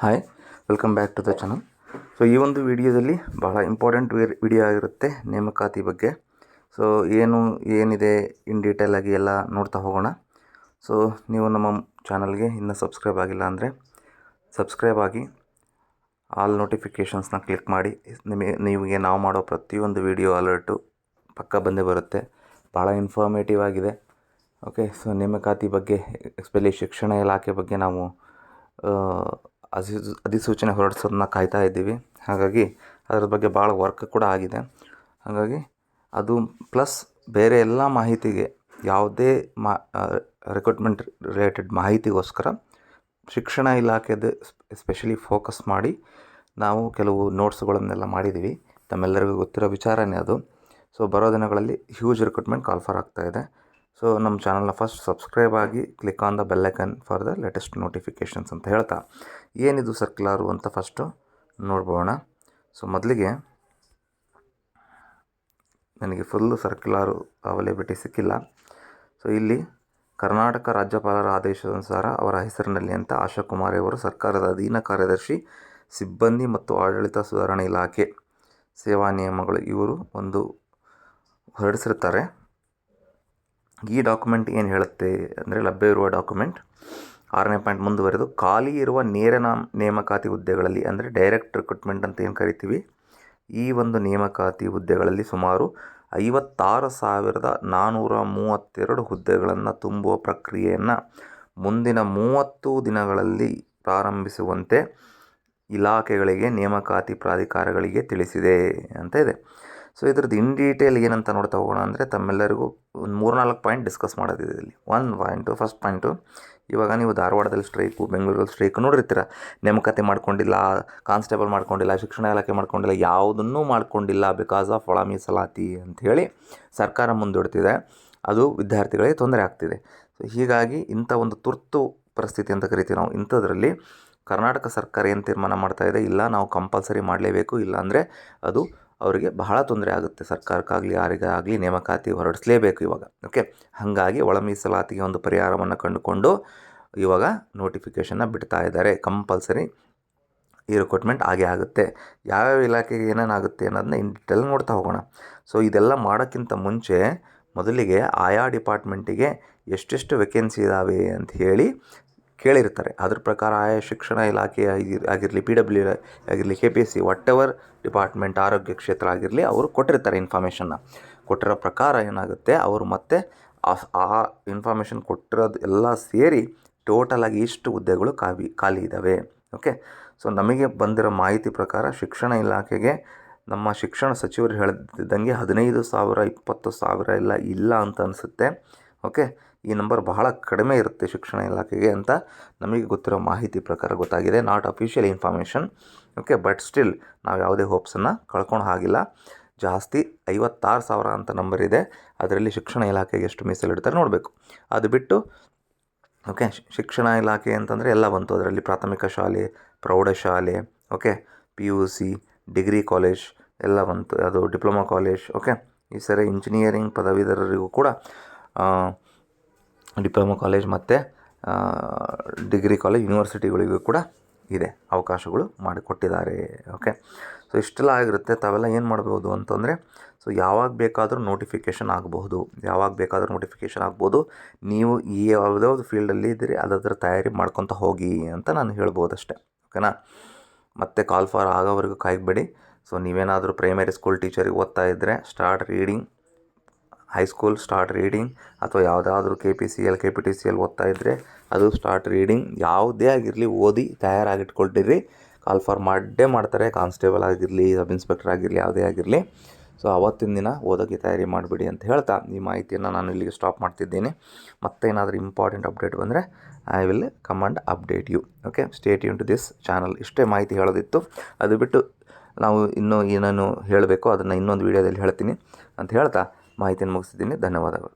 Hi, welcome back to the channel. So ಈ ಒಂದು ವಿಡಿಯೋದಲ್ಲಿ ಬಹಳ ಇಂಪಾರ್ಟೆಂಟ್ ವಿಡಿಯೋ ಆಗಿರುತ್ತೆ ನೇಮಕಾತಿ ಬಗ್ಗೆ. ಸೊ ಏನಿದೆ ಇನ್ ಡೀಟೇಲಾಗಿ ಎಲ್ಲ ನೋಡ್ತಾ ಹೋಗೋಣ. ಸೊ ನೀವು ನಮ್ಮ ಚಾನಲ್ಗೆ ಇನ್ನೂ ಸಬ್ಸ್ಕ್ರೈಬ್ ಆಗಿಲ್ಲ ಅಂದರೆ ಸಬ್ಸ್ಕ್ರೈಬ್ ಆಗಿ ಆಲ್ ನೋಟಿಫಿಕೇಷನ್ಸ್ನ ಕ್ಲಿಕ್ ಮಾಡಿ. ನಿಮಗೆ ನಾವು ಮಾಡೋ ಪ್ರತಿಯೊಂದು ವಿಡಿಯೋ ಅಲರ್ಟು ಪಕ್ಕ ಬಂದೇ ಬರುತ್ತೆ. ಭಾಳ ಇನ್ಫಾರ್ಮೇಟಿವ್ ಆಗಿದೆ. ಓಕೆ, ಸೊ ನೇಮಕಾತಿ ಬಗ್ಗೆ ಎಸ್ಪೆಷಲಿ ಶಿಕ್ಷಣ ಇಲಾಖೆ ಬಗ್ಗೆ ನಾವು ಅಧಿಸೂಚನೆ ಹೊರಡಿಸೋದನ್ನ ಕಾಯ್ತಾ ಇದ್ದೀವಿ. ಹಾಗಾಗಿ ಅದರ ಬಗ್ಗೆ ಭಾಳ ವರ್ಕ್ ಕೂಡ ಆಗಿದೆ. ಹಾಗಾಗಿ ಅದು ಪ್ಲಸ್ ಬೇರೆ ಎಲ್ಲ ಮಾಹಿತಿಗೆ ಯಾವುದೇ ರಿಕ್ರೂಟ್ಮೆಂಟ್ ರಿಲೇಟೆಡ್ ಮಾಹಿತಿಗೋಸ್ಕರ ಶಿಕ್ಷಣ ಇಲಾಖೆದು ಎಸ್ಪೆಷಲಿ ಫೋಕಸ್ ಮಾಡಿ ನಾವು ಕೆಲವು ನೋಟ್ಸ್ಗಳನ್ನೆಲ್ಲ ಮಾಡಿದ್ದೀವಿ. ತಮ್ಮೆಲ್ಲರಿಗೂ ಗೊತ್ತಿರೋ ವಿಚಾರನೇ ಅದು. ಸೊ ಬರೋ ದಿನಗಳಲ್ಲಿ ಹ್ಯೂಜ್ ರಿಕ್ರೂಟ್ಮೆಂಟ್ ಕಾಲ್ ಫಾರ್ ಆಗ್ತಾಯಿದೆ. ಸೊ ನಮ್ಮ ಚಾನಲ್ನ ಫಸ್ಟ್ ಸಬ್ಸ್ಕ್ರೈಬ್ ಆಗಿ click on the bell icon for the latest notifications ಅಂತ ಹೇಳ್ತಾ, ಏನಿದು ಸರ್ಕ್ಯುಲಾರು ಅಂತ ಫಸ್ಟು ನೋಡ್ಬೋಣ. ಸೊ ಮೊದಲಿಗೆ ನನಗೆ ಫುಲ್ಲು ಸರ್ಕ್ಯುಲಾರು ಅವೈಲೇಬಿಲಿಟಿ ಸಿಕ್ಕಿಲ್ಲ. ಸೊ ಇಲ್ಲಿ ಕರ್ನಾಟಕ ರಾಜ್ಯಪಾಲರ ಆದೇಶಾನುಸಾರ ಅವರ ಹೆಸರಿನಲ್ಲಿ ಅಂತ ಆಶಾ ಕುಮಾರಿ ಅವರು ಸರ್ಕಾರದ ಅಧೀನ ಕಾರ್ಯದರ್ಶಿ, ಸಿಬ್ಬಂದಿ ಮತ್ತು ಆಡಳಿತ ಸುಧಾರಣೆ ಇಲಾಖೆ ಸೇವಾ ನಿಯಮಗಳು ಇವರು ಒಂದು ಹೊರಡಿಸಿರ್ತಾರೆ. ಈ ಡಾಕ್ಯುಮೆಂಟ್ ಏನು ಹೇಳುತ್ತೆ ಅಂದರೆ, ಲಭ್ಯವಿರುವ ಡಾಕ್ಯುಮೆಂಟ್ 6ನೇ ಪಾಯಿಂಟ್ ಮುಂದುವರೆದು, ಖಾಲಿ ಇರುವ ನೇರ ನೇಮಕಾತಿ ಹುದ್ದೆಗಳಲ್ಲಿ ಅಂದರೆ ಡೈರೆಕ್ಟ್ ರಿಕ್ರೂಟ್ಮೆಂಟ್ ಅಂತ ಏನು ಕರಿತೀವಿ, ಈ ಒಂದು ನೇಮಕಾತಿ ಹುದ್ದೆಗಳಲ್ಲಿ ಸುಮಾರು 56,432 ಹುದ್ದೆಗಳನ್ನು ತುಂಬುವ ಪ್ರಕ್ರಿಯೆಯನ್ನು ಮುಂದಿನ 30 ದಿನಗಳಲ್ಲಿ ಪ್ರಾರಂಭಿಸುವಂತೆ ಇಲಾಖೆಗಳಿಗೆ ನೇಮಕಾತಿ ಪ್ರಾಧಿಕಾರಗಳಿಗೆ ತಿಳಿಸಿದೆ ಅಂತ ಇದೆ. ಸೊ ಇದ್ರದ್ದು ಇನ್ ಡೀಟೇಲ್ ಏನಂತ ನೋಡ್ತಾ ಹೋಗೋಣ ಅಂದರೆ, ತಮ್ಮೆಲ್ಲರಿಗೂ ಒಂದು 3-4 ಪಾಯಿಂಟ್ ಡಿಸ್ಕಸ್ ಮಾಡೋದಿದೆ ಇಲ್ಲಿ. ಫಸ್ಟ್ ಪಾಯಿಂಟು, ಇವಾಗ ನೀವು ಧಾರವಾಡದಲ್ಲಿ ಸ್ಟ್ರೈಕು, ಬೆಂಗಳೂರಲ್ಲಿ ಸ್ಟ್ರೈಕು ನೋಡಿರ್ತೀರ. ನೇಮಕಾತಿ ಮಾಡ್ಕೊಂಡಿಲ್ಲ, ಕಾನ್ಸ್ಟೇಬಲ್ ಮಾಡ್ಕೊಂಡಿಲ್ಲ, ಶಿಕ್ಷಣ ಇಲಾಖೆ ಮಾಡ್ಕೊಂಡಿಲ್ಲ, ಯಾವುದನ್ನೂ ಮಾಡ್ಕೊಂಡಿಲ್ಲ ಬಿಕಾಸ್ ಆಫ್ ಒಳ ಮೀಸಲಾತಿ ಅಂಥೇಳಿ ಸರ್ಕಾರ ಮುಂದೂಡ್ತಿದೆ. ಅದು ವಿದ್ಯಾರ್ಥಿಗಳಿಗೆ ತೊಂದರೆ ಆಗ್ತಿದೆ. ಸೊ ಹೀಗಾಗಿ ಇಂಥ ಒಂದು ತುರ್ತು ಪರಿಸ್ಥಿತಿ ಅಂತ ಕರಿತೀವಿ ನಾವು. ಇಂಥದ್ರಲ್ಲಿ ಕರ್ನಾಟಕ ಸರ್ಕಾರ ಏನು ತೀರ್ಮಾನ ಮಾಡ್ತಾಯಿದೆ, ಇಲ್ಲ ನಾವು ಕಂಪಲ್ಸರಿ ಮಾಡಲೇಬೇಕು, ಇಲ್ಲಾಂದರೆ ಅದು ಅವರಿಗೆ ಬಹಳ ತೊಂದರೆ ಆಗುತ್ತೆ. ಸರ್ಕಾರಕ್ಕಾಗಲಿ ಯಾರಿಗಾಗಲಿ ನೇಮಕಾತಿ ಹೊರಡಿಸಲೇಬೇಕು ಇವಾಗ. ಓಕೆ, ಹಾಗಾಗಿ ಒಳ ಮೀಸಲಾತಿಗೆ ಒಂದು ಪರಿಹಾರವನ್ನು ಕಂಡುಕೊಂಡು ಇವಾಗ ನೋಟಿಫಿಕೇಷನ್ನ ಬಿಡ್ತಾ ಇದ್ದಾರೆ. ಕಂಪಲ್ಸರಿ ಈ ರಿಕ್ರೂಟ್ಮೆಂಟ್ ಆಗೇ ಆಗುತ್ತೆ. ಯಾವ್ಯಾವ ಇಲಾಖೆಗೆ ಏನೇನಾಗುತ್ತೆ ಅನ್ನೋದನ್ನ ಇನ್ ಡೀಟೇಲ್ ನೋಡ್ತಾ ಹೋಗೋಣ. ಸೊ ಇದೆಲ್ಲ ಮಾಡೋಕ್ಕಿಂತ ಮುಂಚೆ ಮೊದಲಿಗೆ ಆಯಾ ಡಿಪಾರ್ಟ್ಮೆಂಟಿಗೆ ಎಷ್ಟೆಷ್ಟು ವೇಕೆನ್ಸಿ ಇದ್ದಾವೆ ಅಂತ ಹೇಳಿ ಕೇಳಿರ್ತಾರೆ. ಅದ್ರ ಪ್ರಕಾರ ಆಯಾ ಶಿಕ್ಷಣ ಇಲಾಖೆ ಆಗಿರಲಿ, PW ಆಗಿರಲಿ, KPSC, ವಾಟ್ ಎವರ್ ಡಿಪಾರ್ಟ್ಮೆಂಟ್, ಆರೋಗ್ಯ ಕ್ಷೇತ್ರ ಆಗಿರಲಿ, ಅವರು ಕೊಟ್ಟಿರ್ತಾರೆ ಇನ್ಫಾರ್ಮೇಷನ್ನ. ಕೊಟ್ಟಿರೋ ಪ್ರಕಾರ ಏನಾಗುತ್ತೆ, ಅವರು ಮತ್ತೆ ಆ ಇನ್ಫಾರ್ಮೇಷನ್ ಕೊಟ್ಟಿರೋದು ಎಲ್ಲ ಸೇರಿ ಟೋಟಲಾಗಿ ಇಷ್ಟು ಹುದ್ದೆಗಳು ಖಾಲಿ ಇದ್ದಾವೆ. ಓಕೆ, ಸೊ ನಮಗೆ ಬಂದಿರೋ ಮಾಹಿತಿ ಪ್ರಕಾರ ಶಿಕ್ಷಣ ಇಲಾಖೆಗೆ ನಮ್ಮ ಶಿಕ್ಷಣ ಸಚಿವರು ಹೇಳ್ತಿದ್ದಂಗೆ 15,000 20,000 ಎಲ್ಲ ಇಲ್ಲ ಅಂತ ಅನಿಸುತ್ತೆ. ಓಕೆ, ಈ ನಂಬರ್ ಬಹಳ ಕಡಿಮೆ ಇರುತ್ತೆ ಶಿಕ್ಷಣ ಇಲಾಖೆಗೆ ಅಂತ ನಮಗೆ ಗೊತ್ತಿರೋ ಮಾಹಿತಿ ಪ್ರಕಾರ ಗೊತ್ತಾಗಿದೆ. Not official information. Okay, but still ನಾವು ಯಾವುದೇ ಹೋಪ್ಸನ್ನು ಕಳ್ಕೊಂಡು ಹಾಗಿಲ್ಲ. ಜಾಸ್ತಿ 56,000 ಅಂತ ನಂಬರ್ ಇದೆ. ಅದರಲ್ಲಿ ಶಿಕ್ಷಣ ಇಲಾಖೆಗೆ ಎಷ್ಟು ಮೀಸಲಿಡ್ತಾರೆ ನೋಡಬೇಕು. ಅದು ಬಿಟ್ಟು ಓಕೆ, ಶಿಕ್ಷಣ ಇಲಾಖೆ ಅಂತಂದರೆ ಎಲ್ಲ ಬಂತು. ಅದರಲ್ಲಿ ಪ್ರಾಥಮಿಕ ಶಾಲೆ, ಪ್ರೌಢಶಾಲೆ, ಓಕೆ, PUC, ಡಿಗ್ರಿ ಕಾಲೇಜ್ ಎಲ್ಲ ಬಂತು. ಅದು ಡಿಪ್ಲೊಮಾ ಕಾಲೇಜ್. ಓಕೆ, ಈ ಸರಿ ಇಂಜಿನಿಯರಿಂಗ್ ಪದವೀಧರರಿಗೂ ಕೂಡ ಡಿಪ್ಲೊಮಾ ಕಾಲೇಜ್ ಮತ್ತು ಡಿಗ್ರಿ ಕಾಲೇಜ್, ಯೂನಿವರ್ಸಿಟಿಗಳಿಗೂ ಕೂಡ ಇದೆ, ಅವಕಾಶಗಳು ಮಾಡಿಕೊಟ್ಟಿದ್ದಾರೆ. ಓಕೆ, ಸೊ ಇಷ್ಟೆಲ್ಲ ಆಗಿರುತ್ತೆ. ತಾವೆಲ್ಲ ಏನು ಮಾಡ್ಬೋದು ಅಂತಂದರೆ, ಸೊ ಯಾವಾಗ ಬೇಕಾದರೂ ನೋಟಿಫಿಕೇಷನ್ ಆಗ್ಬೋದು. ನೀವು ಈ ಯಾವುದಾದ್ರು ಫೀಲ್ಡಲ್ಲಿ ಇದ್ದೀರಿ ಅದರ ತಯಾರಿ ಮಾಡ್ಕೊತ ಹೋಗಿ ಅಂತ ನಾನು ಹೇಳ್ಬೋದು ಅಷ್ಟೇ. ಓಕೆನಾ, ಮತ್ತೆ ಕಾಲ್ ಫಾರ್ ಆಗೋವರೆಗೂ ಕಾಯಬೇಡಿ. ಸೊ ನೀವೇನಾದರೂ ಪ್ರೈಮರಿ ಸ್ಕೂಲ್ ಟೀಚರಿಗೆ ಓದ್ತಾ ಇದ್ದರೆ start reading, high school start reading, ಅಥವಾ ಯಾವುದಾದ್ರೂ KPCL, KPTCL ಓದ್ತಾ ಇದ್ದರೆ ಅದು ಸ್ಟಾರ್ಟ್ ರೀಡಿಂಗ್. ಯಾವುದೇ ಆಗಿರಲಿ ಓದಿ ತಯಾರಾಗಿಟ್ಕೊಳ್ತೀರಿ. ಕಾಲ್ ಫಾರ್ ಮಾಡೇ ಮಾಡ್ತಾರೆ. ಕಾನ್ಸ್ಟೇಬಲ್ ಆಗಿರಲಿ, ಸಬ್ ಇನ್ಸ್ಪೆಕ್ಟರ್ ಆಗಿರಲಿ, ಯಾವುದೇ ಆಗಿರಲಿ. ಸೊ ಅವತ್ತಿನ ದಿನ ಓದೋಕ್ಕೆ ತಯಾರಿ ಮಾಡಿಬಿಡಿ ಅಂತ ಹೇಳ್ತಾ ಈ ಮಾಹಿತಿಯನ್ನು ನಾನು ಇಲ್ಲಿಗೆ ಸ್ಟಾಪ್ ಮಾಡ್ತಿದ್ದೀನಿ. ಮತ್ತೇನಾದರೂ ಇಂಪಾರ್ಟೆಂಟ್ ಅಪ್ಡೇಟ್ ಬಂದರೆ I will come and update you. Okay, stay tune to this channel. ಇಷ್ಟೇ ಮಾಹಿತಿ ಹೇಳೋದಿತ್ತು. ಅದು ಬಿಟ್ಟು ನಾವು ಇನ್ನೂ ಏನೇನು ಹೇಳಬೇಕು ಅದನ್ನು ಇನ್ನೊಂದು ವೀಡಿಯೋದಲ್ಲಿ ಹೇಳ್ತೀನಿ ಅಂತ ಹೇಳ್ತಾ ಮಾಹಿತಿಯನ್ನು ಮುಗಿಸಿದ್ದೀನಿ. ಧನ್ಯವಾದಗಳು.